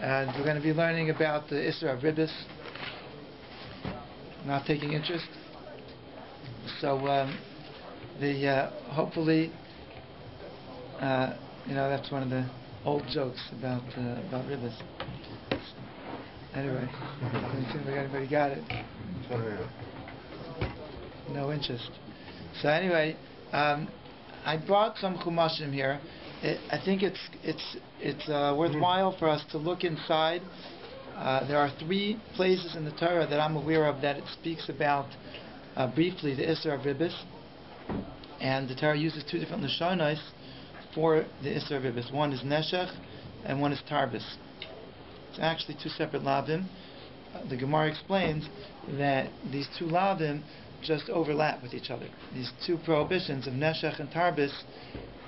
and we're going to be learning about the Isra of RIBIS, not taking interest. So hopefully, that's one of the old jokes about RIBIS. Anyway, everybody got it. No interest. So anyway, I brought some chumashim here. I think it's worthwhile for us to look inside. There are 3 places in the Torah that I'm aware of that it speaks about briefly the Isra of RIBIS, and the Torah uses 2 different lashonos for the Isra of RIBIS. One is neshech and one is tarbis. It's actually 2 separate lavim. The Gemara explains that these 2 lavim just overlap with each other. These 2 prohibitions of neshech and tarbis,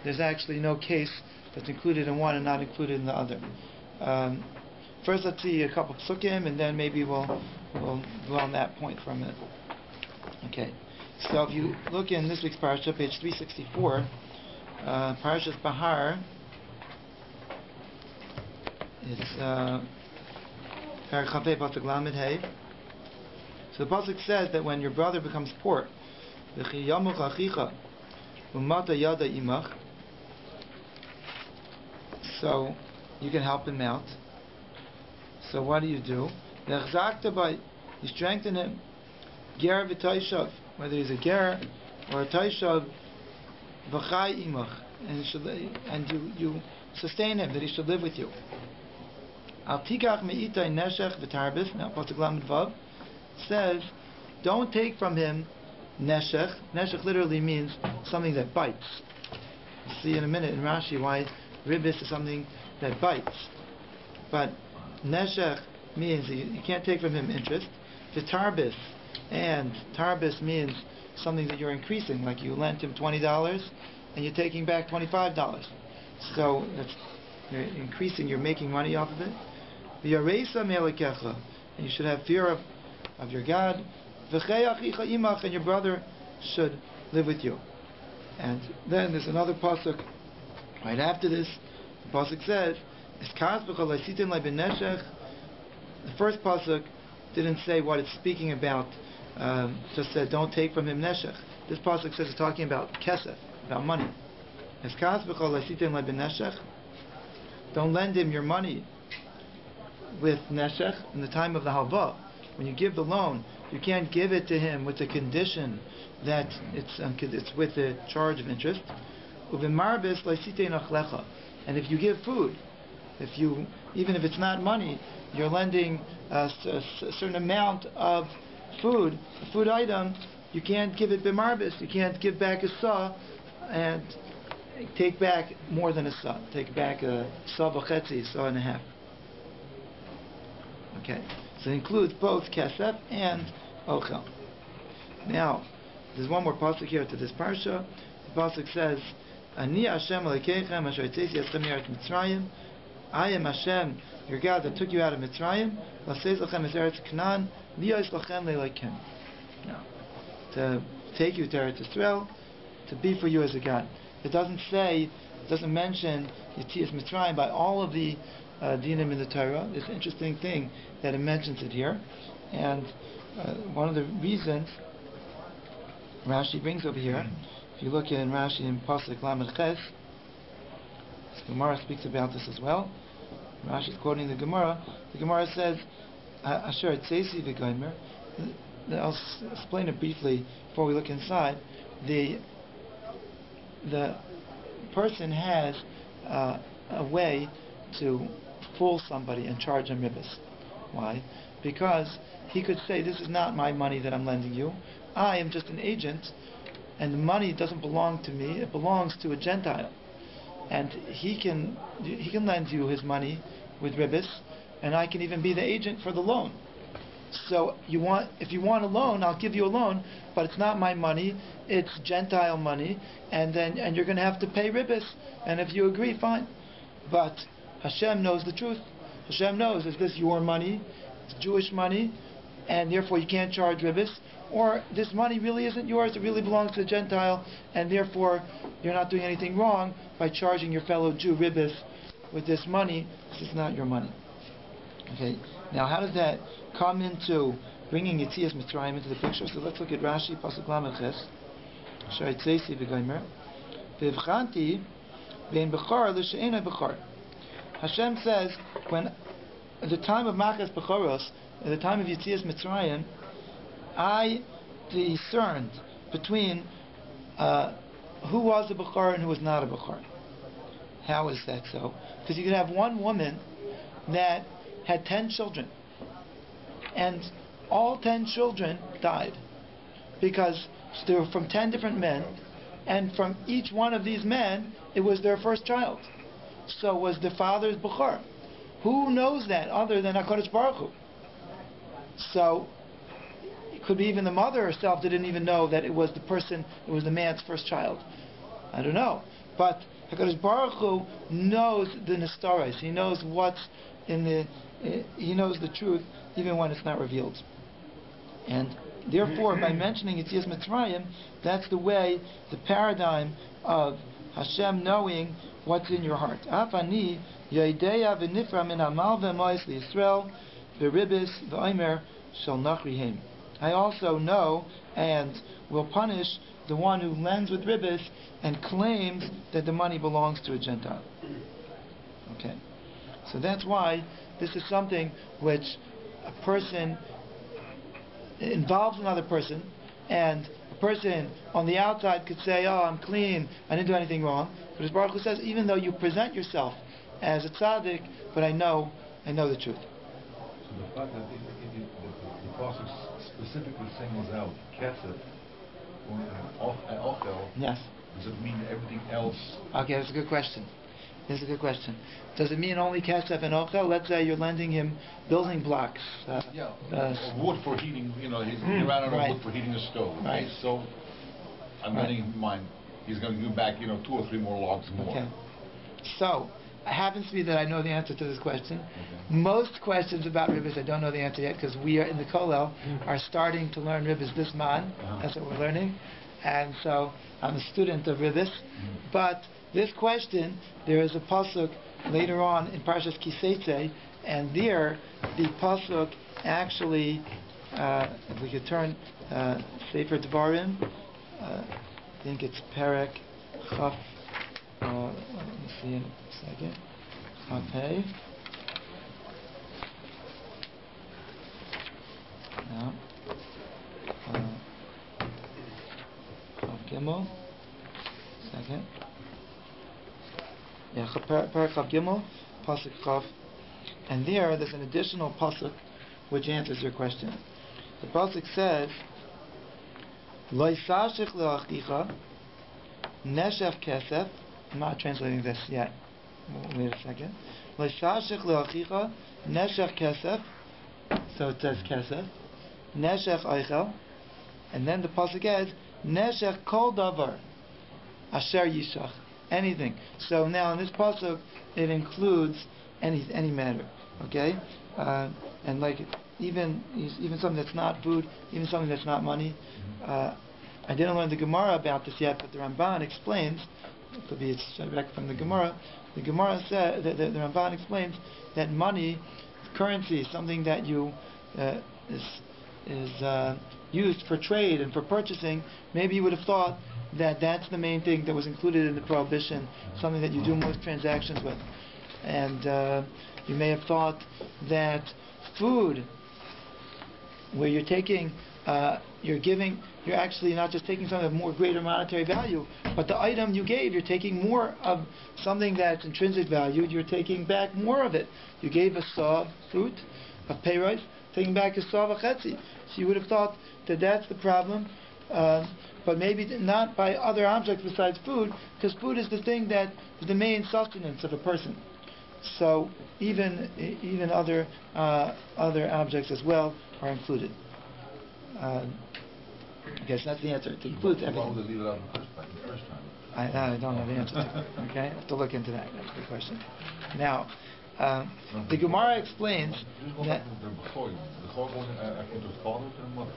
there's actually no case that's included in one and not included in the other. First, let's see a couple of psukim, and then maybe we'll dwell on that point for a minute. Okay. So if you look in this week's parasha, page 364, Parashas Bahar, it's Parak Chafei Pasuk Lamed Hey. So the pasuk says that when your brother becomes poor, v'chi yamuch achicha u'mata yada imach, so you can help him out. So what do? V'chzakta by, you strengthen him. Ger v'taishav, whether he's a ger or a taishav, v'chai imach, and you sustain him, that he should live with you. Al tikach me'itai neshech v'tarbis. Now pasuk lamed vav says, don't take from him neshech. Neshech literally means something that bites. We'll see in a minute in Rashi why ribis is something that bites. But neshech means you can't take from him interest. V'tarbis, and tarbis means something that you're increasing, like you lent him $20 and you're taking back $25. So you're increasing, you're making money off of it. V'yareisa me'elekecha, and you should have fear of your God. V'chei achicha imach, and your brother should live with you. And then there's another pasuk right after this. The pasuk says, the first pasuk didn't say what it's speaking about, just said don't take from him neshech. This pasuk says it's talking about kesef, about money. Don't lend him your money with neshech in the time of the halva. When you give the loan, you can't give it to him with the condition that it's with the charge of interest. And if you give food, even if it's not money, you're lending a certain amount of food, a food item, you can't give it b'marbis, you can't give back a saw and take back more than a saw. Take back a saw v'chetzi, saw and a half. Okay, so it includes both kesef and ochel. Now, there's one more pasuk here to this parsha. The pasuk says, Ani Hashem Elokeichem asher yitzias eschem me'eretz Mitzrayim. I am Hashem, your God, that took you out of Mitzrayim. L'seis lachem es eretz Canaan, li'os lachem le'elokim. Now, to take you to Eretz Yisrael, to be for you as a God. It doesn't mention Yitzias Mitzrayim by all of the dinim in the Torah. It's an interesting thing that it mentions it here. And one of the reasons Rashi brings over here, if you look in Rashi in Pasuk Lamed Ches, the Gemara speaks about this as well. Rashi is quoting the Gemara. The Gemara says, Asher Tzeisi v'gomer. I'll explain it briefly before we look inside. The person has a way to fool somebody and charge him ribis. Why? Because he could say, this is not my money that I'm lending you. I am just an agent, and the money doesn't belong to me. It belongs to a Gentile. And he can lend you his money with ribis, and I can even be the agent for the loan. So if you want a loan, I'll give you a loan, but it's not my money, it's Gentile money, and you're going to have to pay ribis. And if you agree, fine. But Hashem knows the truth. Hashem knows, is this your money? It's Jewish money, and therefore you can't charge ribis. Or this money really isn't yours, it really belongs to a Gentile, and therefore you're not doing anything wrong by charging your fellow Jew ribis with this money. This is not your money. Okay. Now, how does that come into bringing Yetzias Mitzrayim into the picture? So let's look at Rashi Pasuk Lamed Ches. Shaitzesi v'Gomer. V'Ivchanti bein Bechor l'she'enai Bechor. Hashem says, when at the time of Machas Bechoros, at the time of Yetzias Mitzrayim, I discerned between who was a Bechor and who was not a Bechor. How is that so? Because you could have one woman that had 10 children, and all 10 children died because they were from 10 different men, and from each one of these men it was their first child. So was the father's Bechor. Who knows that other than HaKadosh Baruch Hu? So it could be even the mother herself didn't even know that it was the man's first child. I don't know. But HaKadosh Baruch Hu knows the Nestaros. He knows what's in the... He knows the truth even when it's not revealed. And therefore, by mentioning Yetzias Mitzrayim, that's the way, the paradigm of Hashem knowing what's in your heart. Afani Yodeya v'nifra min hamal v'mois liYisrael v'ribis v'omer shel nachrihim. I also know and will punish the one who lends with ribis and claims that the money belongs to a Gentile. Okay, so that's why this is something which a person involves another person, and a person on the outside could say, "Oh, I'm clean, I didn't do anything wrong." But as Baruch Hu says, even though you present yourself as a tzaddik, but I know the truth. So the fact that the process specifically singles out kesef and ochel, yes, does it mean everything else? Okay, that's a good question. Does it mean only kesef and ochel? Let's say you're lending him building blocks. Wood for heating. He ran out of wood for heating a stove. Okay? Right. So I'm lending him mine. He's going to give back, 2 or 3 more logs more. Okay. So it happens to be that I know the answer to this question. Okay. Most questions about Ribbis I don't know the answer yet, because we are in the Kollel are starting to learn Ribbis this month. That's what we're learning, and so I'm a student of Ribbis. But this question, there is a pasuk later on in Parshas Kiseitze, and there the pasuk actually, if we could turn Sefer Devarim, I think it's Perek Chaf. Let me see in a second. Chaf. Now, Chaf Gimel. Second. Yeah, Perek Chaf Gimel, pasuk Chaf, and there's an additional pasuk which answers your question. The pasuk says, "Lo yisashich le'achicha neshef kesef." I'm not translating this yet. Wait a second. Lo yisashich le'achicha neshef kesef. So it says kesef. Neshef eichel, and then the pasuk adds neshef kol davar asher yishach. Anything. So now in this pasuk, it includes any matter. Okay, and like even something that's not food, even something that's not money. I didn't learn the Gemara about this yet, but the Ramban explains. It could be it's back from the Gemara. The Gemara said the Ramban explains that money, currency, is something that you is used for trade and for purchasing. Maybe you would have thought that that's the main thing that was included in the prohibition, something that you do most transactions with. And you may have thought that food, where you're taking, you're actually not just taking something of more greater monetary value, but the item you gave, you're taking more of something that's intrinsic value, you're taking back more of it. You gave a saw of fruit, of peiros, taking back a saw of a chetzi. So you would have thought that that's the problem. But maybe not by other objects besides food, because food is the thing that is the main sustenance of a person. So even other objects as well are included. I guess that's the answer. It includes everything. Why would they leave it out the first time? I don't know the answer to it. Okay, I have to look into that. That's a good question. Now, the Gemara explains that. The Bechor goes actually to the father to the mother.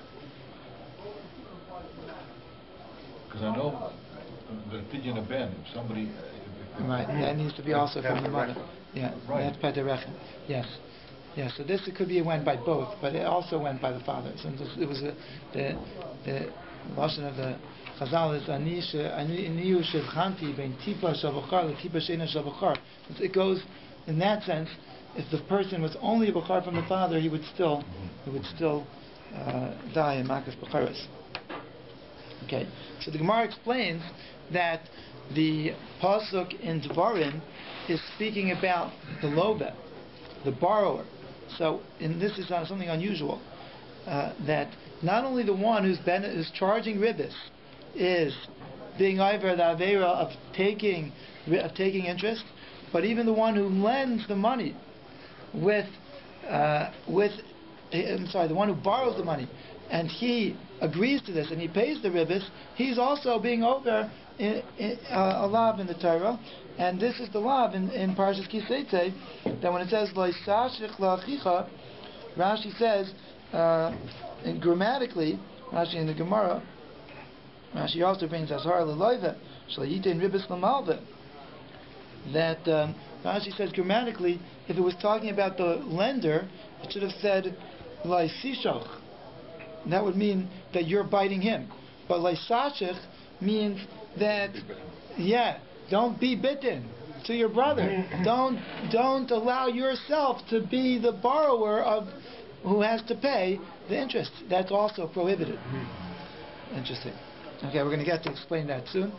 Because I know the Pidyon of Ben, if somebody... Right, that needs to be also from the mother. Yeah, right. That's Pederechem. Yes. Yeah, so this it could be it went by both, but it also went by the father. So it was the lashon of the Chazal is aniyu shevchanti ben tipa shavachar letipa sheina shavachar. It goes in that sense. If the person was only a bachar from the father, he would still die in makas bacharis. Okay, so the Gemara explains that the pasuk in Devarim is speaking about the lobeh, the borrower. So, and this is something unusual, that not only the one who's charging RIBIS is being over the avera of taking interest, but even the one who lends the money the one who borrows the money, and he agrees to this and he pays the RIBIS, he's also being over a lav in the Torah. And this is the lav in Parshas Kisleitei, that when it says Lo Yisashich La'achicha, Rashi says, and grammatically, Rashi in the Gemara, Rashi also brings Azhar L'Loive, Shal Yitin Ribis L'Malve, that Rashi says grammatically, if it was talking about the lender, it should have said Lo Yisishach. That would mean that you're biting him. But Lo Yisashich means that, don't be bitten to your brother. Don't allow yourself to be the borrower of who has to pay the interest. That's also prohibited. Interesting. Okay, we're going to get to explain that soon.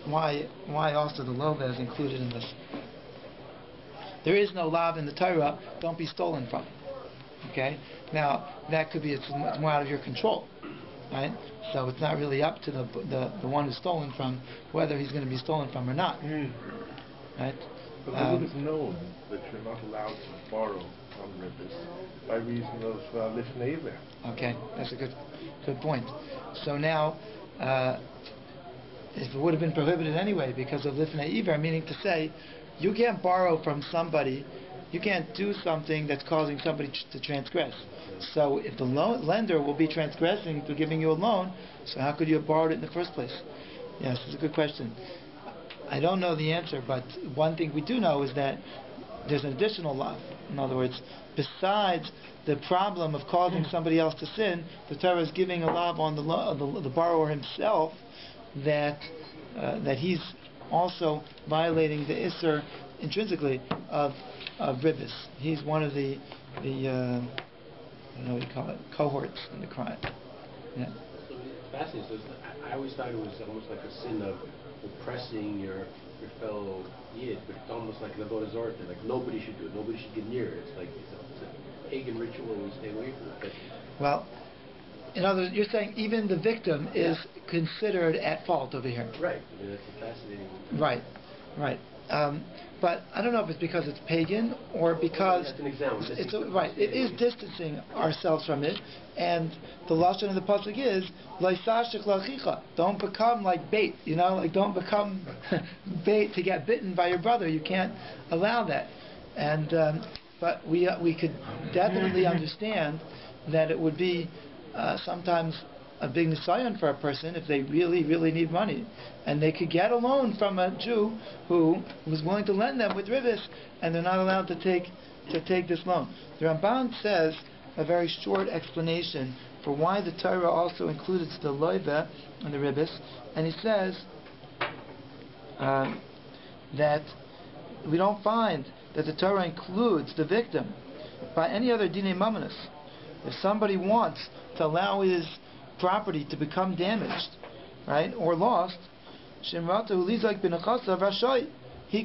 Why also the lova is included in this. There is no lav in the Torah. Don't be stolen from. Okay. Now that could be it's more out of your control. Right? So it's not really up to the one who's stolen from whether he's going to be stolen from or not. Right? But the would have known that you're not allowed to borrow on RIBIS by reason of lifnei iver. Okay, that's a good point. So now, if it would have been prohibited anyway because of lifnei iver, meaning to say, you can't borrow from somebody, you can't do something that's causing somebody to transgress. So if the lender will be transgressing through giving you a loan, so how could you have borrowed it in the first place? Yes, it's a good question. I don't know the answer, but one thing we do know is that there's an additional law. In other words, besides the problem of causing somebody else to sin, the Torah is giving a law on the borrower himself that he's also violating the Isser intrinsically of RIBIS. He's one of the I don't know what you call it, cohorts in the crime. Yeah. So it's fascinating. So I always thought it was almost like a sin of oppressing your fellow Yid, but it's almost like the Avodah Zarah thing. Like nobody should do it. Nobody should get near it. It's like it's a pagan ritual, and we stay away from it. Well, in other words, you're saying even the victim is considered at fault over here. Right. I mean, that's a fascinating. Right. But I don't know if it's because it's pagan or because that's an example. It is distancing ourselves from it, and the lashon of the pasuk is L'isashich lachicha. Don't become like bait, like don't become bait to get bitten by your brother. You can't allow that. And but we could definitely understand that it would be sometimes a big nisayon for a person if they really, really need money, and they could get a loan from a Jew who was willing to lend them with RIBIS, and they're not allowed to take this loan. The Ramban says a very short explanation for why the Torah also included the loiva and the RIBIS, and he says that we don't find that the Torah includes the victim by any other dinei mamonos. If somebody wants to allow his property to become damaged, right, or lost, he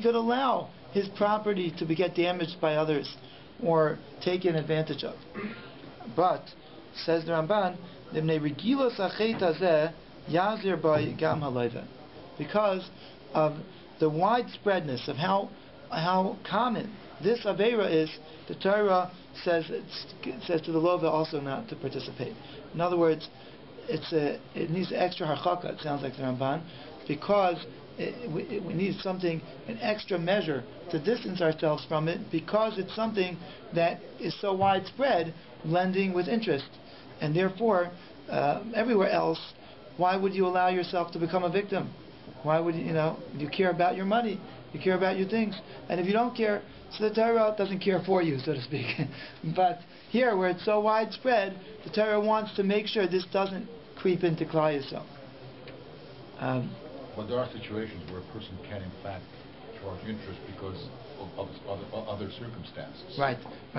could allow his property to get damaged by others or taken advantage of. But, says the Ramban, because of the widespreadness of how common this Aveira is, the Torah says to the Lova also not to participate. In other words, it needs extra harchaka, it sounds like the Ramban, because we need an extra measure to distance ourselves from it, because it's something that is so widespread, lending with interest. And therefore, everywhere else, why would you allow yourself to become a victim? Why would you care about your money? You care about your things. And if you don't care, so the Torah doesn't care for you, so to speak. But here, where it's so widespread, the Torah wants to make sure this doesn't creep into Klal Yisrael. But there are situations where a person can, in fact, charge interest because of other circumstances. Right.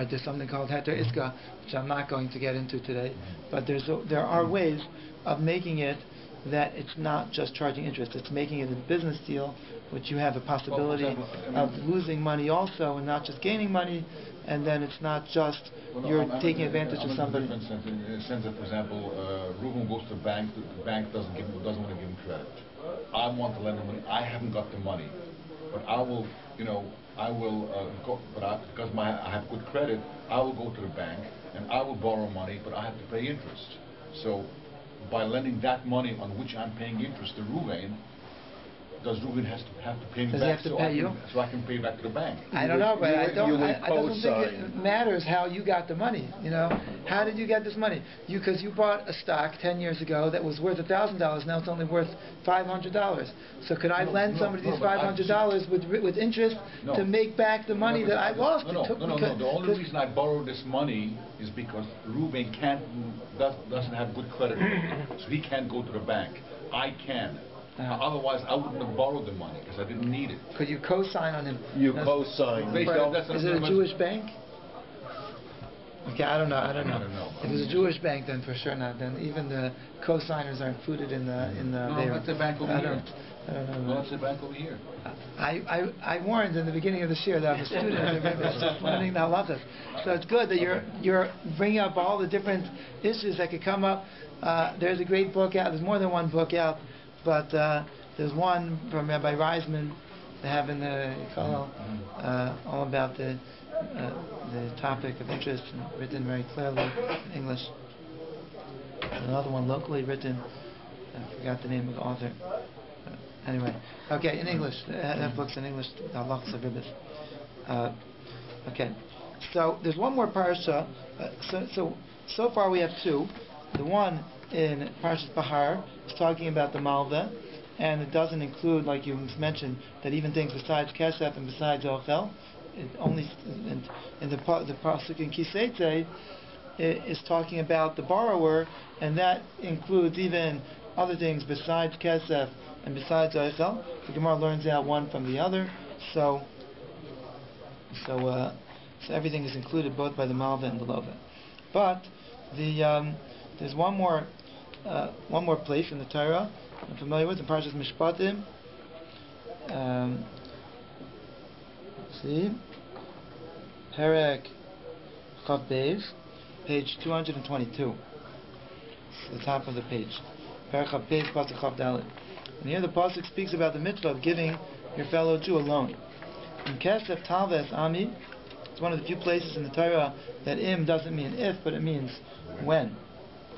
There's something called Heter Iska, which I'm not going to get into today. But there are ways of making it that it's not just charging interest. It's making it a business deal, which you have a possibility of losing money also, and not just gaining money. And then it's not just you're taking advantage of somebody. In the sense that, for example, Reuven goes to the bank doesn't want to give him credit. I want to lend him money. I haven't got the money, but I will go. But because I have good credit, I will go to the bank and I will borrow money, but I have to pay interest. So, by lending that money on which I'm paying interest to Reuven, does Reuven have to pay me back so I can pay back to the bank? I don't know, but I don't think it matters how you got the money. How did you get this money? Because you bought a stock 10 years ago that was worth $1,000. Now it's only worth $500. So could I lend somebody these $500 with interest to make back the money that I lost? No. The only reason I borrowed this money is because Reuven doesn't have good credit, so he can't go to the bank. I can. Otherwise, I wouldn't have borrowed the money because I didn't need it. Could you co-sign on him? You co-sign. Is it a Jewish bank? Okay, I don't know. If it's a Jewish bank, then for sure not. Then even the co-signers are included in the. No, that's the bank over here. I don't know. Well, that's the bank over here. I warned in the beginning of this year that I'm a student of RIBIS, just learning the halachas. So it's good that you're bringing up all the different issues that could come up. There's a great book out. There's more than one book out. But there's one from Rabbi Reisman they have in the Kollel, all about the topic of interest, and written very clearly in English. Another one locally written, I forgot the name of the author. Anyway, okay, in English. That book's in English, the halachas of RIBIS. Okay, so there's one more parasha. So far we have two. The one in Parshas Bahar is talking about the Malva, and it doesn't include, like you mentioned, that even things besides Kesef and besides Ochel, it only in the pasuk in Kiseitze is talking about the borrower, and that includes even other things besides Kesef and besides Ochel. The Gemara learns out one from the other, so everything is included both by the Malva and the Lova. But there's one more place in the Torah I'm familiar with, in Parshas Mishpatim. See, Perek Chav Beis, page 222. It's the top of the page. Perek Chav Beis, pasuk Chav Dalet. And here the pasuk speaks about the mitzvah of giving your fellow Jew a loan. In Kesef Talves Ami, it's one of the few places in the Torah that im doesn't mean if, but it means when.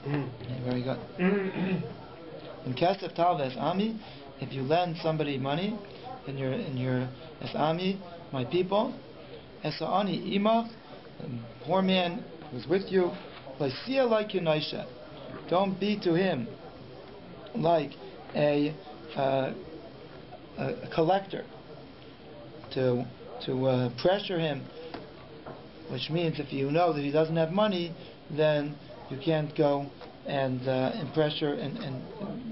Okay, very good. In Kesef Talves Ami, if you lend somebody money in your as Ami, my people, Esa'ani Imach, the poor man who's with you, Laisia like Yunaisha. Don't be to him like a collector, to pressure him, which means if you know that he doesn't have money, then you can't go and pressure and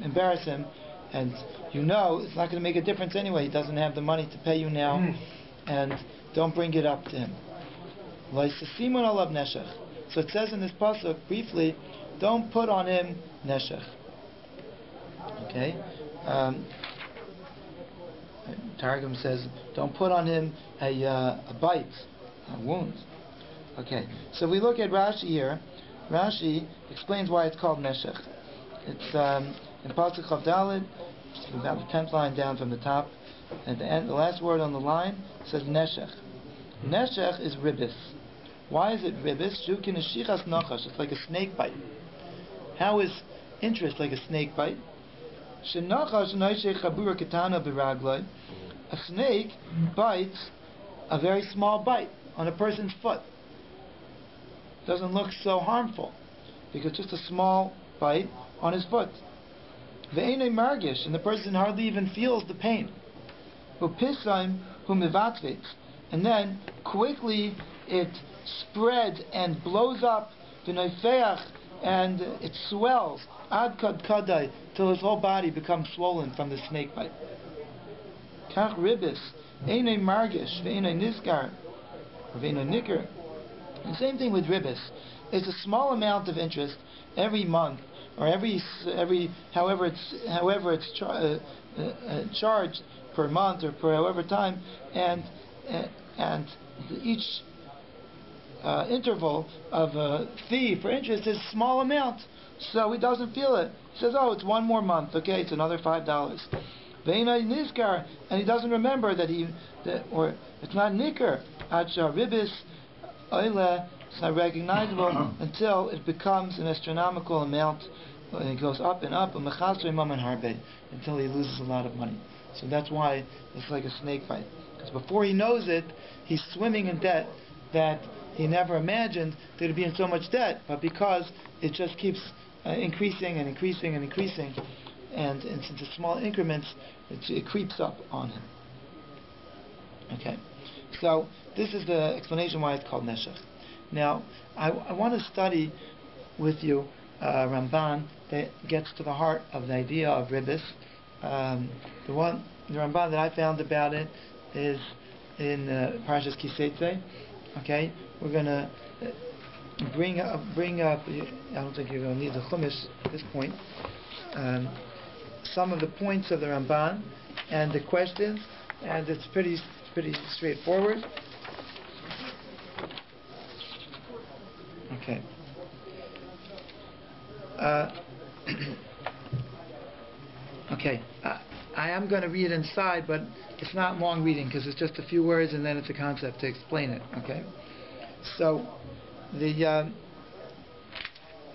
embarrass him, and you know it's not going to make a difference anyway. He doesn't have the money to pay you now, and don't bring it up to him. So it says in this pasuk briefly, don't put on him neshech. Okay. Targum says, don't put on him a bite, a wound. Okay. So we look at Rashi here. Rashi explains why it's called neshech. It's in pasuk Chav Dalet, about the 10th line down from the top. At the end, the last word on the line says neshech. Neshech is ribis. Why is it ribis? Shukin eshichas nachash. It's like a snake bite. How is interest like a snake bite? Shenachash noishech chabura ketana b'ragloi. A snake bites a very small bite on a person's foot. Doesn't look so harmful because just a small bite on his foot. Ve'enei margish, and the person hardly even feels the pain. Upisaim hu mivatvets, and then quickly it spreads and blows up, v'noifeach, and it swells, ad kad kadai, till his whole body becomes swollen from the snake bite. Kach ribis, einei margish, ve'enei nizgar, ve'enei nikar. The same thing with ribis. It's a small amount of interest every month, or every however it's charged per month or per however time, and each interval of a fee for interest is a small amount, so he doesn't feel it. He says, "Oh, it's one more month. Okay, it's another $5." Ve'enai nizkar, and he doesn't remember or it's not nikar. Acha ribis oile. It's not recognizable until it becomes an astronomical amount, and it goes up and up, until he loses a lot of money. So that's why it's like a snake bite. Because before he knows it, he's swimming in debt that he never imagined that he'd be in so much debt, but because it just keeps increasing and increasing and increasing, and since it's small increments, it creeps up on him. Okay, so this is the explanation why it's called Neshech. Now, I want to study with you Ramban that gets to the heart of the idea of ribis. The Ramban that I found about it is in Parshas Kiseitze. Okay, we're going to bring up. I don't think you're going to need the Chumash at this point. Some of the points of the Ramban and the questions, and it's pretty straightforward. Okay. Okay. I am going to read inside, but it's not long reading because it's just a few words and then it's a concept to explain it. Okay. So the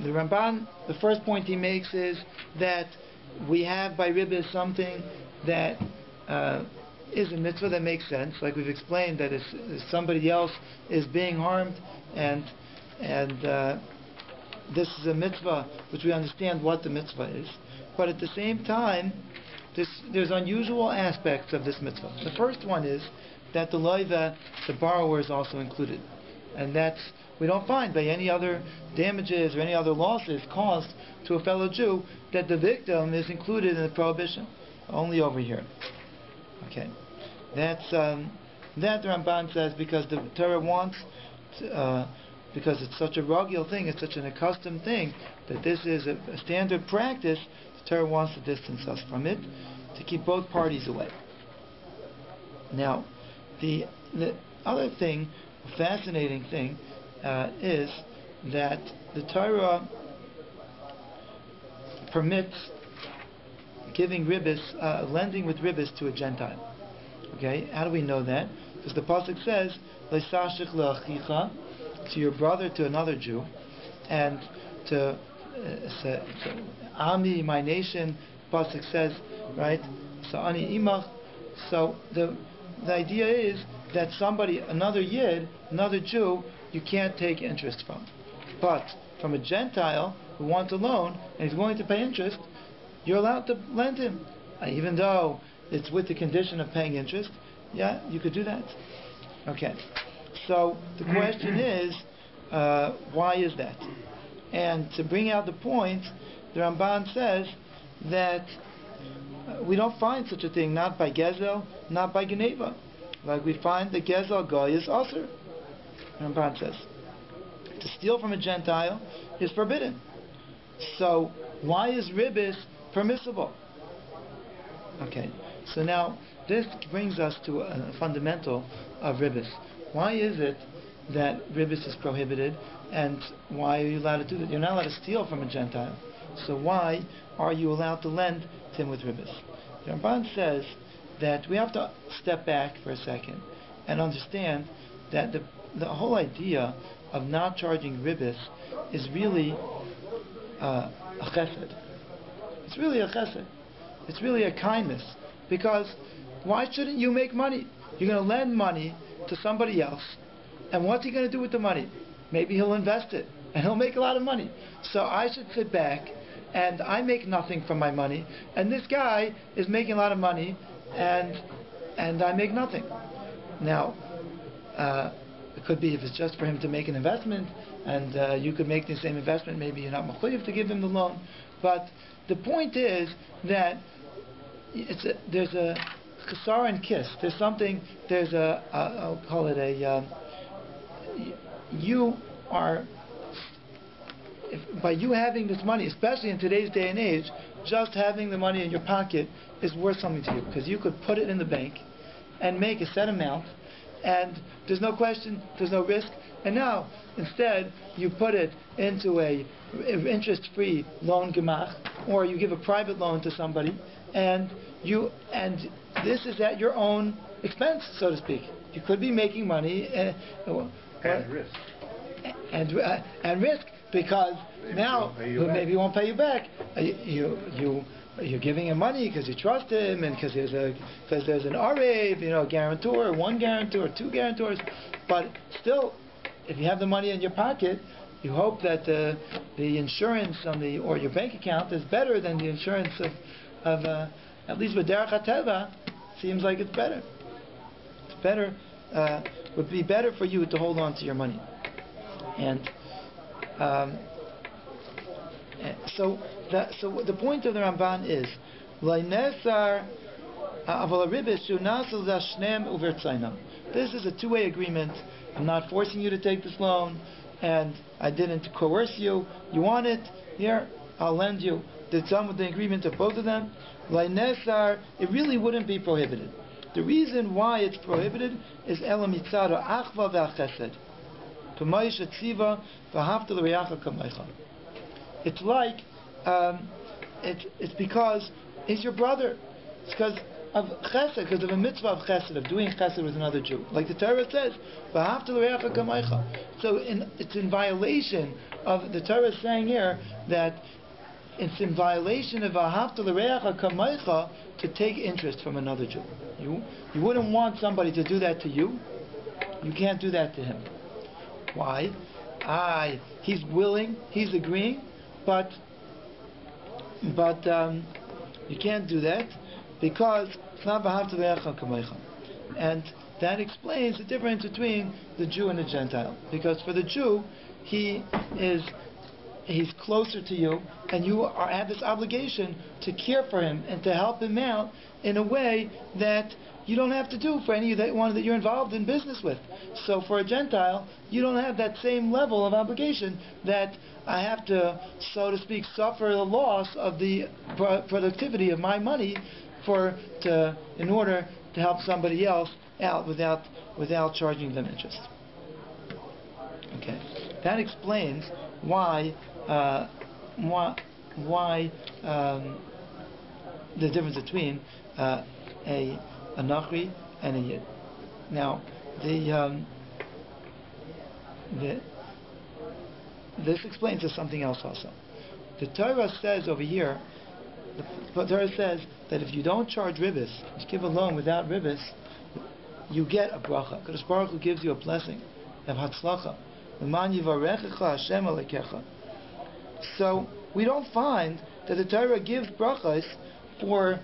Ramban, the first point he makes is that we have by ribis something that is a mitzvah that makes sense, like we've explained, that if somebody else is being harmed and this is a mitzvah which we understand what the mitzvah is, but at the same time there's unusual aspects of this mitzvah. The first one is that the loiva, the borrower, is also included, and that's we don't find by any other damages or any other losses caused to a fellow Jew that the victim is included in the prohibition, only over here. Okay, that's that the Ramban says because the Torah wants because it's such a rugil thing, it's such an accustomed thing, that this is a standard practice, the Torah wants to distance us from it, to keep both parties away. Now, the other thing, a fascinating thing, is that the Torah permits giving ribis, lending with ribis to a Gentile. Okay, how do we know that? Because the pasuk says, "Leisashich le'achicha," to your brother, to another Jew, and to Ami, my nation. Pasuk says, right? So ani imach. So the idea is that somebody, another Yid, another Jew, you can't take interest from, but from a Gentile who wants a loan and he's willing to pay interest, you're allowed to lend him, even though it's with the condition of paying interest. Yeah, you could do that. Okay. So the question is, why is that? And to bring out the point, the Ramban says that we don't find such a thing, not by Gezel, not by Geneva. Like we find that Gezel Goy is Asr. Ramban says to steal from a Gentile is forbidden. So why is ribis permissible? Okay, so now this brings us to a fundamental of ribis. Why is it that ribis is prohibited, and why are you allowed to do that? You're not allowed to steal from a Gentile, so why are you allowed to lend to him with ribis? The Ramban says that we have to step back for a second and understand that the whole idea of not charging ribis is really a chesed. It's really a chesed. It's really a kindness, because why shouldn't you make money? You're going to lend money to somebody else, and what's he going to do with the money? Maybe he'll invest it and he'll make a lot of money. So I should sit back and I make nothing from my money, and this guy is making a lot of money, and I make nothing. Now, it could be if it's just for him to make an investment, and you could make the same investment, maybe you're not mechuyev to give him the loan. But the point is that there's a chesar and kiss. There's something. I'll call it a. You are. By you having this money, especially in today's day and age, just having the money in your pocket is worth something to you, because you could put it in the bank and make a set amount, and there's no question, there's no risk. And now, instead, you put it into a interest-free loan gemach, or you give a private loan to somebody, and this is at your own expense, so to speak. You could be making money and risk. And risk, because now maybe he won't pay you back. You're giving him money because you trust him, and because there's an RAV, guarantor, one guarantor, two guarantors. But still, if you have the money in your pocket, you hope that the insurance or your bank account is better than the insurance of at least with derech hateva. Seems like it's better. It's better. Would be better for you to hold on to your money. And so the point of the Ramban is this is a two-way agreement. I'm not forcing you to take this loan, and I didn't coerce you. You want it? Here, I'll lend you. It's done with the agreement of both of them. It really wouldn't be prohibited. The reason why it's prohibited is ela mitzad achva ve'achesed. It's like it's because he's your brother. It's because of chesed, because of a mitzvah of chesed, of doing chesed with another Jew. Like the Torah says, so it's in violation of the Torah is saying here that it's in violation of ahavta l'reacha kamaycha to take interest from another Jew. You wouldn't want somebody to do that to you. You can't do that to him. Why? He's willing, he's agreeing, but you can't do that because it's not b'havta l'reacha kamaycha. And that explains the difference between the Jew and the Gentile. Because for the Jew, he's closer to you, and you have this obligation to care for him and to help him out in a way that you don't have to do for any one that you're involved in business with. So for a Gentile, you don't have that same level of obligation that I have to, so to speak, suffer the loss of the productivity of my money in order to help somebody else out without charging them interest. Okay, that explains why the difference between a nachri and a yid. Now, this explains us something else also. The Torah says over here, the Torah says that if you don't charge RIBIS, you give a loan without RIBIS, you get a bracha. Kadosh Baruch Hu gives you a blessing of hatzlacha. So we don't find that the Torah gives brachas for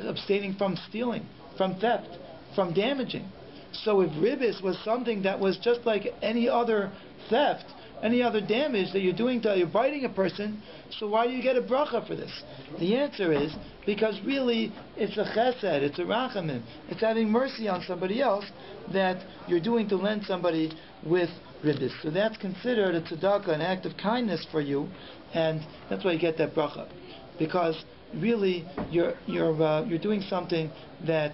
abstaining from stealing, from theft, from damaging. So if RIBIS was something that was just like any other theft, any other damage that you're biting a person, so why do you get a bracha for this? The answer is because really it's a chesed, it's a rachamim, it's having mercy on somebody else that you're doing to lend somebody with RIBIS. So that's considered a tzedakah, an act of kindness for you, and that's why you get that bracha. Because really you're doing something that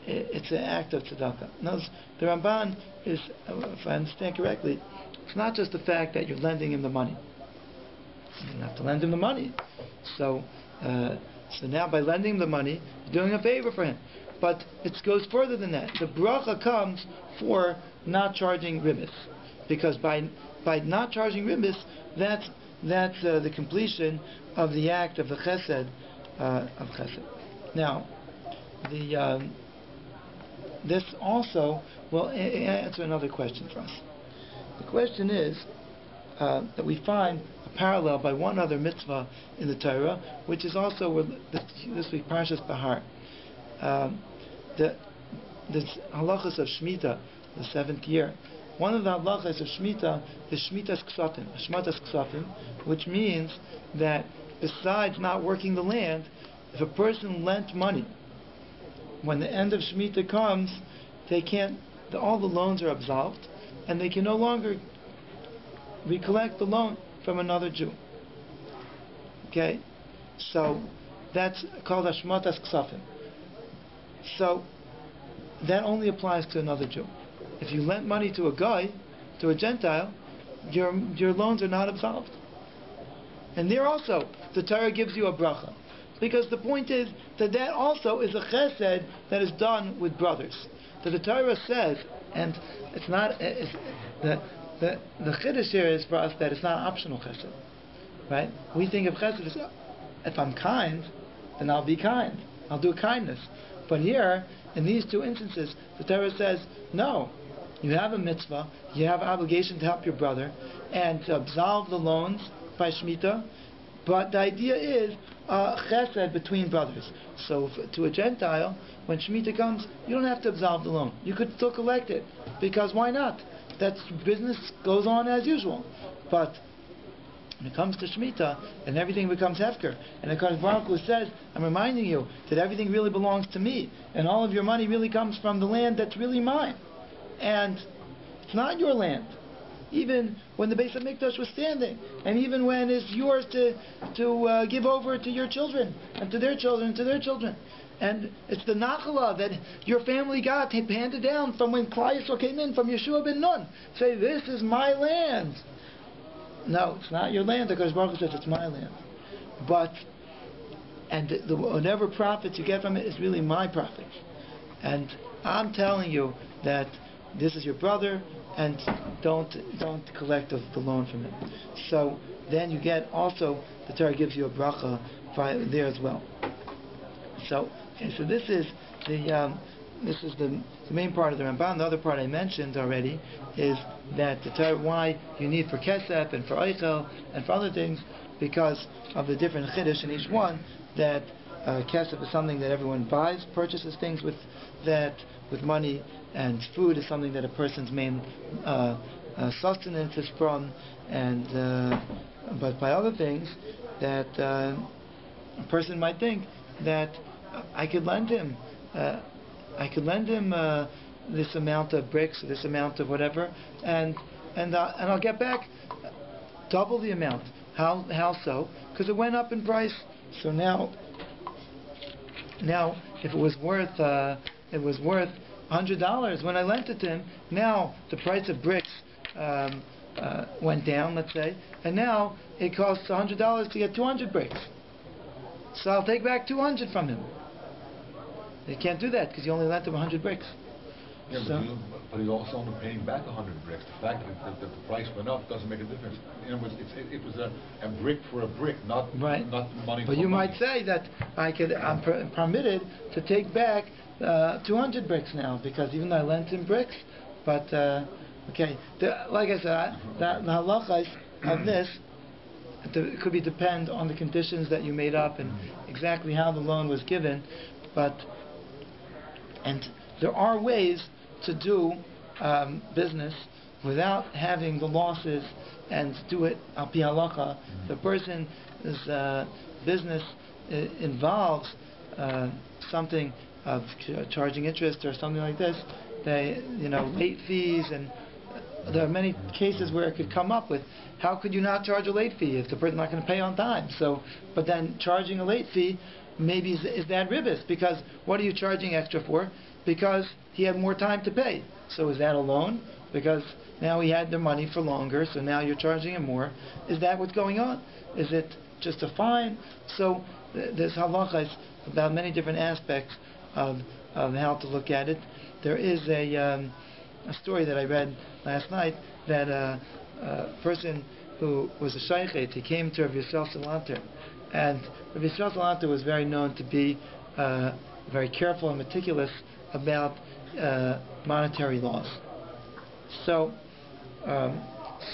it's an act of tzedakah. Now, the Ramban is, if I understand correctly, it's not just the fact that you're lending him the money. You have to lend him the money. So now by lending him the money, you're doing a favor for him. But it goes further than that. The bracha comes for not charging RIBIS. Because by not charging RIBIS, that's the completion of the act of the chesed of chesed. Now, this also will answer another question for us. The question is that we find a parallel by one other mitzvah in the Torah, which is also this week Parshas Bahar. The halachas of Shemitah, the 7th year. One of the halachas of Shemitah is Shmitas Ksafim, which means that besides not working the land, if a person lent money, when the end of Shemitah comes, they can't. All the loans are absolved, and they can no longer recollect the loan from another Jew. Okay, so that's called Hashmatas Ksafim. So that only applies to another Jew. If you lent money to a guy, to a Gentile, your loans are not absolved. And there also, the Torah gives you a bracha. Because the point is that also is a chesed that is done with brothers. That the Torah says, and it's not, the chiddush here is for us that it's not optional chesed. Right? We think of chesed as, if I'm kind, then I'll be kind. I'll do kindness. But here, in these two instances, the Torah says, no, you have a mitzvah, you have an obligation to help your brother, and to absolve the loans by Shemitah, but the idea is chesed between brothers. So to a Gentile, when Shemitah comes, you don't have to absolve the loan. You could still collect it, because why not? That business goes on as usual. But when it comes to Shemitah, and everything becomes hefker, and the HaKadosh Baruch Hu says, I'm reminding you that everything really belongs to me, and all of your money really comes from the land that's really mine. And it's not your land. Even when the Beis HaMikdash was standing, and even when it's yours to give over to your children, and to their children, and to their children. And it's the Nachala that your family got handed down from when Klal Yisrael came in, from Yeshua ben Nun. Say, this is my land. No, it's not your land. The HaKadosh Baruch Hu says it's my land. But, and whatever profits you get from it is really my profits. And I'm telling you that this is your brother, and don't collect the loan from him. So then you get also, the Torah gives you a bracha there as well. So this is the main part of the Ramban. The other part I mentioned already is that the Torah, why you need for kesef and for eichel and for other things, because of the different chiddush in each one. That kesef is something that everyone buys, purchases things with money, and food is something that a person's main sustenance is from, and but by other things that a person might think that I could lend him this amount of bricks, this amount of whatever, and I'll get back double the amount. How so? Because it went up in price. So now if it was worth $100 when I lent it to him, now the price of bricks went down, let's say, and now it costs $100 to get 200 bricks. So I'll take back 200 from him. They can't do that because you only lent him 100 bricks. Yeah, but he's also only paying back 100 bricks. The fact that the price went up doesn't make a difference. In other words, it was a brick for a brick, not money. But you might say that I'm permitted to take back 200 bricks now, because even though I lent him bricks, but okay, like I said, the halachas of this it could depend on the conditions that you made up and exactly how the loan was given, and there are ways to do business without having the losses and do it al pi halacha. The person's business involves something of charging interest or something like this. Late fees, and there are many cases where it could come up with, how could you not charge a late fee if the person's not going to pay on time? So, but then charging a late fee maybe is that RIBIS, because what are you charging extra for? Because he had more time to pay. So is that a loan? Because now he had the money for longer, so now you're charging him more. Is that what's going on? Is it just a fine? So there's halachas about many different aspects of how to look at it. There is a story that I read last night that a person who was a shaykhet, he came to Rabbi Yisrael Salanter, and Rabbi Yisrael Salanter was very known to be very careful and meticulous about monetary laws. So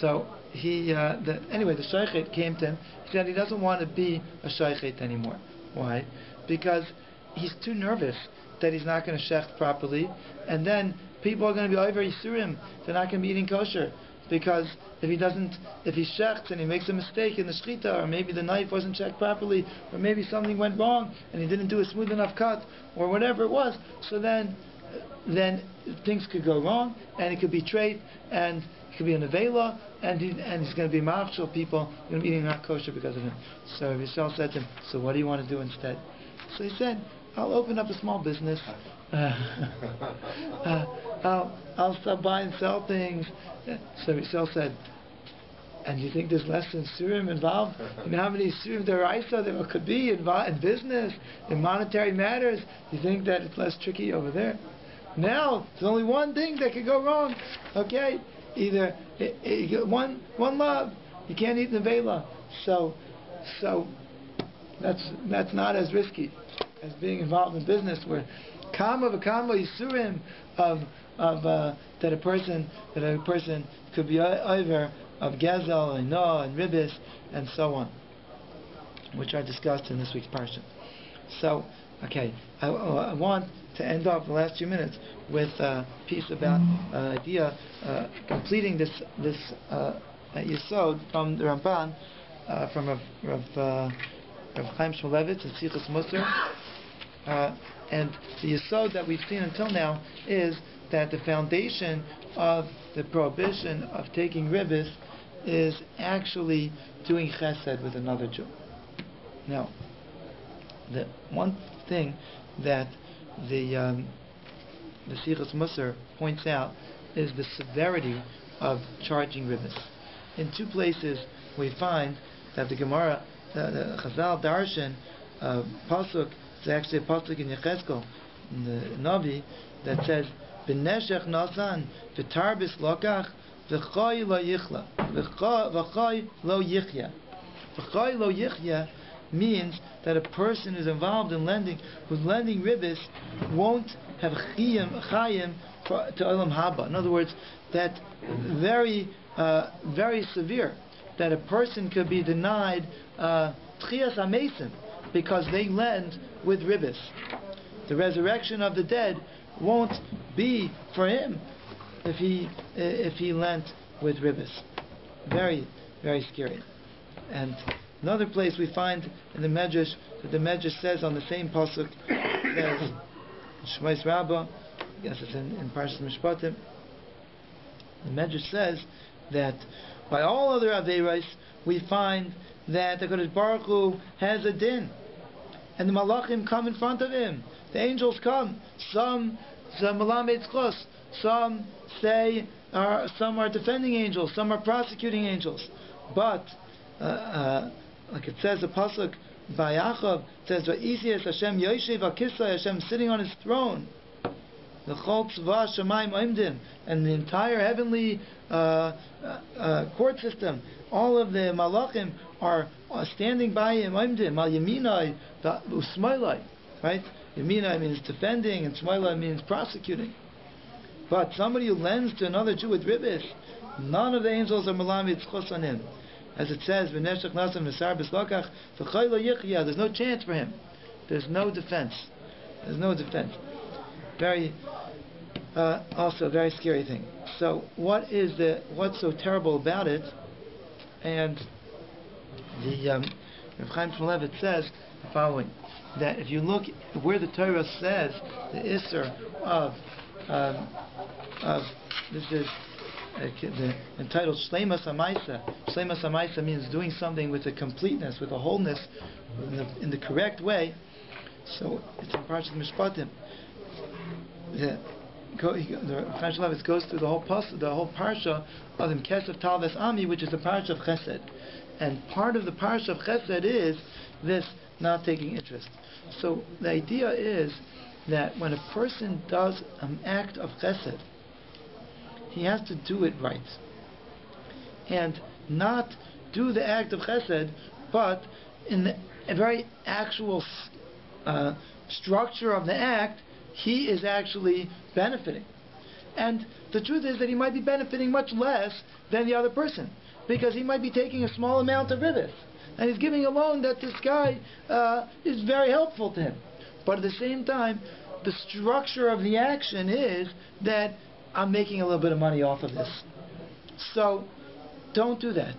So anyway, the Shaykhet came to him. He said he doesn't want to be a Shaykhet anymore. Why? Because he's too nervous that he's not going to shecht properly, and then people are going to be over Yisurim. They're not going to be eating kosher. Because if he shechts and he makes a mistake in the shchita, or maybe the knife wasn't checked properly, or maybe something went wrong and he didn't do a smooth enough cut, or whatever it was, so then things could go wrong, and it could be treif, and it could be a nevela, and he's going to be machshel people, going to be eating not kosher because of him. So Yisrael said to him, so what do you want to do instead? So he said, I'll open up a small business. I'll start buy and sell things. So Yisrael said, and you think there's less than Surim involved? You know how many Surim deraisa there could be involved in business, in monetary matters? You think that it's less tricky over there? Now, there's only one thing that could go wrong. Okay? Either one love. You can't eat nevela. So that's not as risky as being involved in business where kama yisurim that a person could be over of gezel and no and ribis and so on, which are discussed in this week's parsha. So, okay, I want to end off the last few minutes with a piece about idea completing this yesod from the Ramban from Rav Chaim Shmulevitz and Sichos Musar. And the yesod that we've seen until now is that the foundation of the prohibition of taking ribis is actually doing chesed with another Jew. Now, the one thing that the Sichos Musar points out is the severity of charging ribis. In two places we find that the Gemara, the Chazal Darshan pasuk, it's actually a pasuk in Yechezkel, in the Navi, that says, "B'neshech nasan v'tarbis lokach v'chay lo yichla v'chay lo yichya." V'chay lo yichya means that a person who's involved in lending, who's lending ribis, won't have chayim to olam haba. In other words, that very severe, that a person could be denied tchias hamesim because they lend with ribis. The resurrection of the dead won't be for him if he lent with ribis. Very, very scary. And another place we find in the Medrash that the Medrash says on the same pasuk, says Shmais Rabbah, I guess it's in Parshas Mishpatim. The Medrash says that by all other aveiros we find that the Kodesh Baruch Hu has a din, and the malachim come in front of him. The angels come. Some malamed zchus. Some say some are defending angels. Some are prosecuting angels. But like it says, the pasuk by Yaakov says, "Va'isias Hashem Yoshev Akisai," Hashem sitting on His throne. The Chol Tzva Shemaim Oimdim, and the entire heavenly court system, all of the malachim are standing by Him. Oimdim Al Yaminai Usmailai, right? Yaminai means defending, and Smailai means prosecuting. But somebody who lends to another Jew with ribis, none of the angels are malamed zchus on him. As it says, "V'neshech nasam v'sar b'slokach v'chay lo yichya." There's no chance for him. There's no defense. There's no defense. Very, also a very scary thing. So, what's so terrible about it? And the Rav Chaim Shmulevitz says the following: that if you look where the Torah says the Isser of this is entitled Shleimas Hamaisa. Shleimas Hamaisa means doing something with a completeness, with a wholeness, in the correct way. So it's in Parshas Mishpatim. The Chaim Shmulevitz goes through the whole parsha of the Kesef Talves Ami, which is the parsha of Chesed, and part of the parsha of Chesed is this not taking interest. So the idea is that when a person does an act of Chesed, he has to do it right, and not do the act of Chesed, but in a very actual structure of the act, he is actually benefiting. And the truth is that he might be benefiting much less than the other person, because he might be taking a small amount of RIBIS, and he's giving a loan that this guy is very helpful to him. But at the same time, the structure of the action is that I'm making a little bit of money off of this. So don't do that.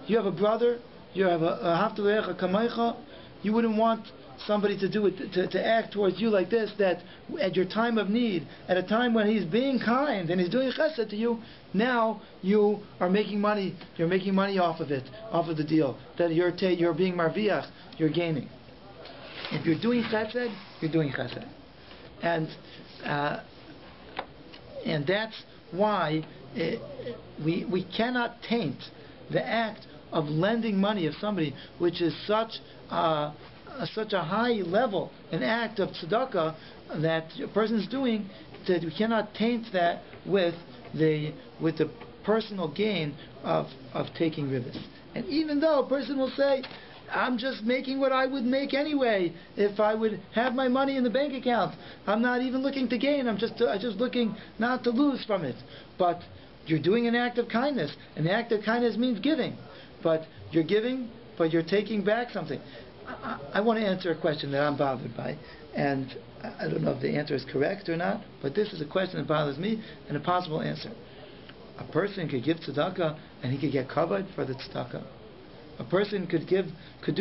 You have a brother, you have a haftarecha kamaycha. You wouldn't want somebody to do it, to act towards you like this, that at your time of need, at a time when he's being kind and he's doing chesed to you, now you are making money. You're making money off of it, off of the deal. That you're being marviach, you're gaining. If you're doing chesed, you're doing chesed, and that's why we cannot taint the act of lending money of somebody, which is such a high level, an act of tzedakah that a person is doing, that we cannot taint that with the personal gain of taking RIBIS. And even though a person will say, I'm just making what I would make anyway if I would have my money in the bank account. I'm not even looking to gain. I'm just looking not to lose from it. But you're doing an act of kindness. An act of kindness means giving. But you're giving, but you're taking back something. I want to answer a question that I'm bothered by. And I don't know if the answer is correct or not, but this is a question that bothers me and a possible answer. A person could give tzedakah and he could get covered for the tzedakah. A person could do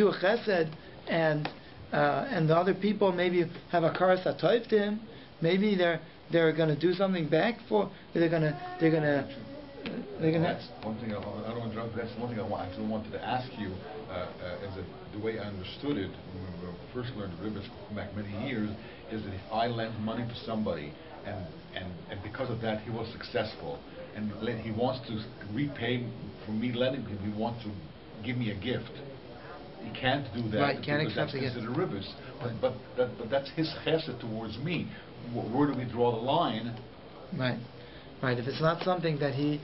a chesed, and the other people maybe have a karas hatov to him. Maybe they're going to do something back for. They're going to. That's one thing. I don't want to interrupt. That's one thing I still wanted to ask you. Is that the way I understood it when we first learned RIBIS back many years, is that if I lend money to somebody and because of that he was successful and he wants to repay for me lending him, he wants to give me a gift. He can't do that. Right, can't accept the gift. RIBIS. But that's his chesed towards me. Where do we draw the line? Right. If it's not something that he,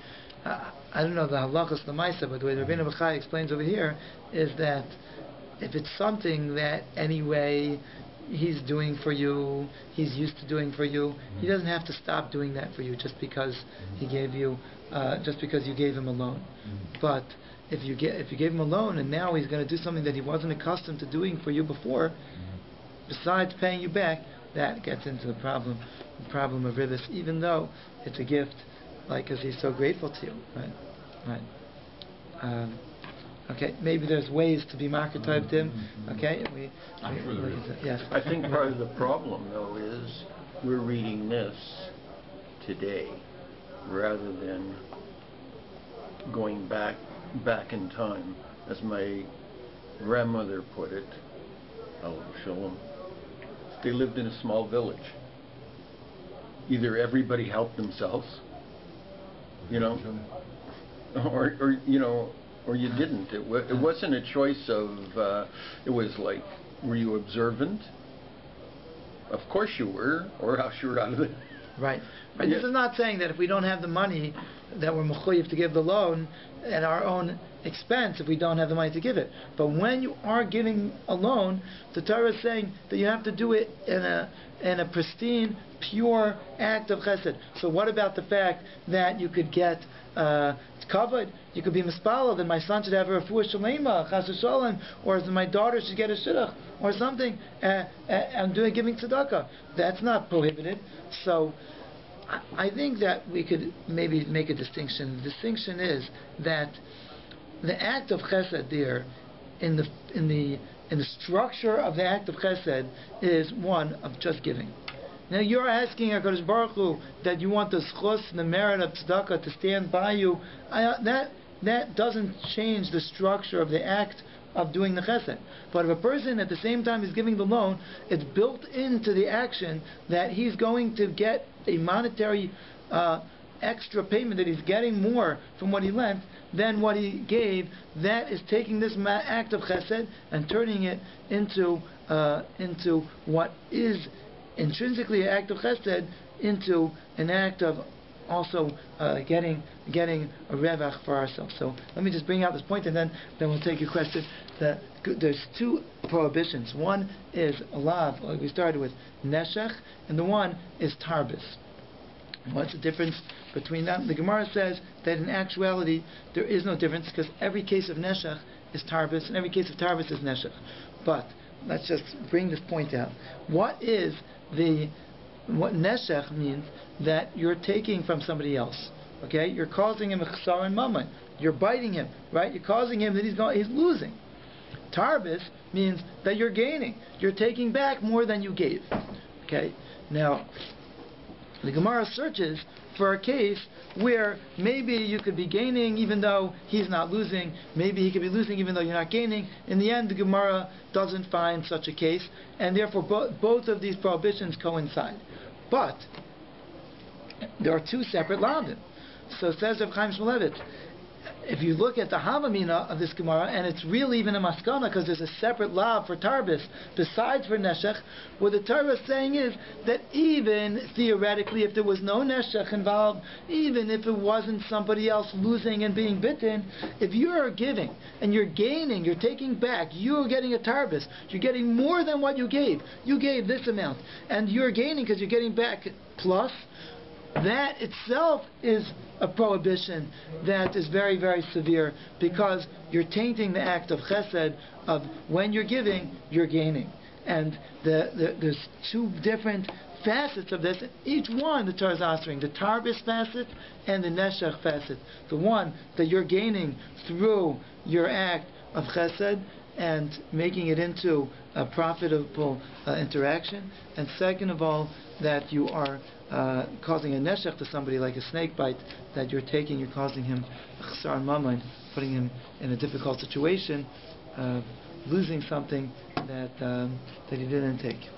I don't know the halachas l'maisa, but the way the Rabbeinu Bechai explains over here is that if it's something that anyway he's doing for you, he's used to doing for you, he doesn't have to stop doing that for you just because he gave you, just because you gave him a loan. But if you gave him a loan and now he's going to do something that he wasn't accustomed to doing for you before, besides paying you back, that gets into the problem of RIBIS, even though it's a gift, like, because he's so grateful to you, right? Okay, maybe there's ways to be market typed him. Okay, yes. I think part of the problem, though, is we're reading this today rather than going back in time, as my grandmother put it. Oh, Shalom. They lived in a small village. Either everybody helped themselves, or you didn't. It wasn't a choice of. It was like, were you observant? Of course you were, or else you were out of it. Right. Yeah. This is not saying that if we don't have the money, that we're mechuyev to give the loan at our own expense if we don't have the money to give it. But when you are giving a loan, the Torah is saying that you have to do it in a pristine, pure act of chesed. So what about the fact that you could get covered? You could be mispalel that my son should have a refuah shalema, chas v'shalom, or that my daughter should get a shidduch, or something. I'm giving tzedakah. That's not prohibited. So I think that we could maybe make a distinction. The distinction is that the act of chesed there, in the structure of the act of chesed, is one of just giving. Now you're asking HaKadosh Baruch Hu that you want the schus and the merit of tzedakah to stand by you. That doesn't change the structure of the act of doing the chesed. But if a person at the same time is giving the loan, it's built into the action that he's going to get a monetary extra payment, that he's getting more from what he lent than what he gave. That is taking this act of chesed and turning it into what is intrinsically an act of chesed, into an act of also getting a revach for ourselves. So let me just bring out this point, and then we'll take your question. There's two prohibitions. One is alav, like we started with, neshech, and the one is tarbis. What's the difference between them? The Gemara says that in actuality there is no difference because every case of neshech is tarbis and every case of tarbis is neshech. But let's just bring this point out. What neshech means that you're taking from somebody else. Okay, you're causing him a chsar and mammon. You're biting him, right? You're causing him that he's losing. Tarbis means that you're gaining. You're taking back more than you gave. Okay, now the Gemara searches for a case where maybe you could be gaining even though he's not losing. Maybe he could be losing even though you're not gaining. In the end, the Gemara doesn't find such a case, and therefore both of these prohibitions coincide. But there are two separate lavim. So says Rav Chaim Shmulevitz, if you look at the Havamina of this Gemara, and it's really even a maskana because there's a separate lav for tarbis besides for neshech, what the Torah is saying is that even theoretically, if there was no neshech involved, even if it wasn't somebody else losing and being bitten, if you're giving and you're gaining, you're taking back, you're getting a tarbis, you're getting more than what you gave. You gave this amount, and you're gaining because you're getting back plus. That itself is a prohibition that is very, very severe because you're tainting the act of chesed of when you're giving, you're gaining. And there's two different facets of this. Each one the Torah is answering, the tarbis facet and the neshech facet. The one that you're gaining through your act of chesed and making it into a profitable interaction. And second of all, that you are causing a neshech to somebody like a snake bite that you're causing him a chsar mammon, putting him in a difficult situation, losing something that he didn't take.